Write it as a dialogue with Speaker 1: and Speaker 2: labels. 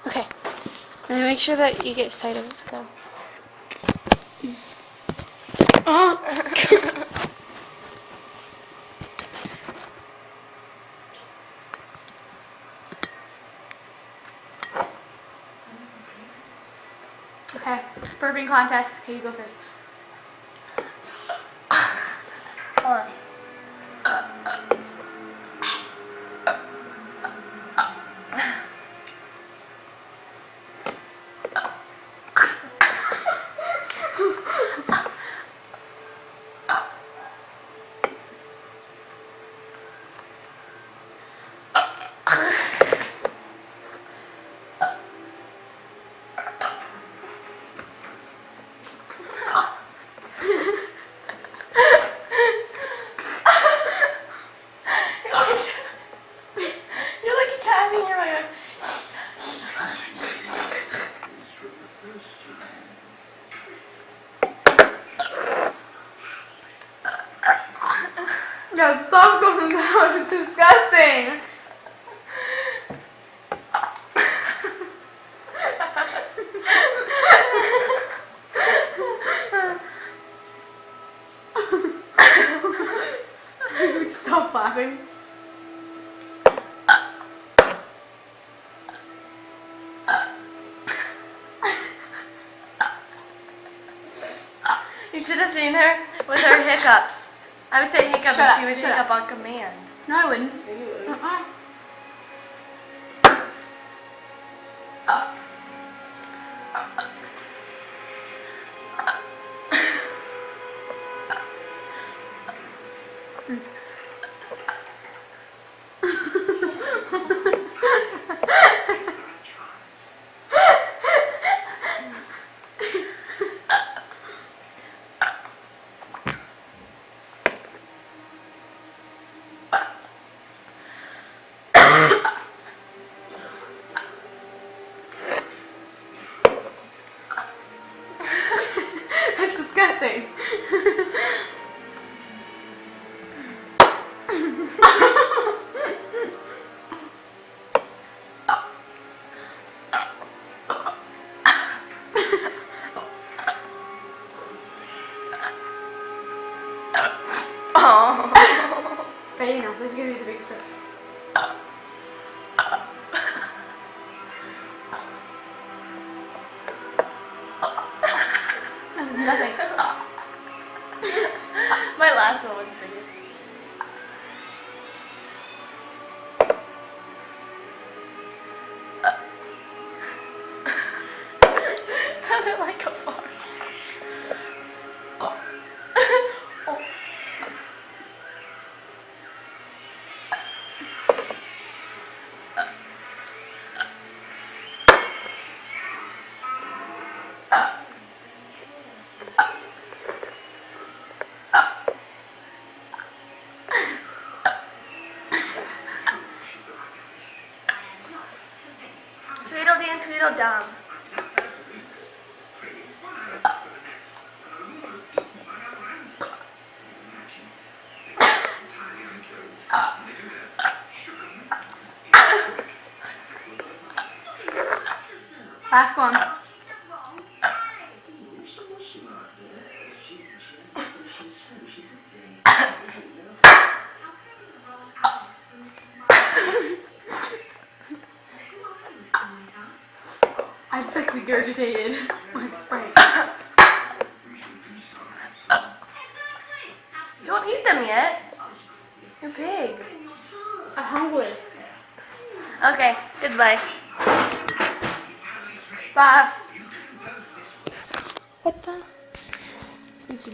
Speaker 1: Okay. Now make sure that you get sight of it though. Oh. Okay. Burping contest. Okay, you go first. Hold on. God, stop going down. It's disgusting. Stop laughing. You should have seen her with her hiccups. I would say hiccup, but she would hiccup on command. No, I wouldn't. That's disgusting. Oh. Ready now. This is gonna be the big split. That was nothing. My last one was the biggest. Sounded like a fart. Tweedledee and Tweedledum. Last one. I just like regurgitated my Sprite. Don't eat them yet. You're big. I'm hungry. Okay, goodbye. Bye. What the?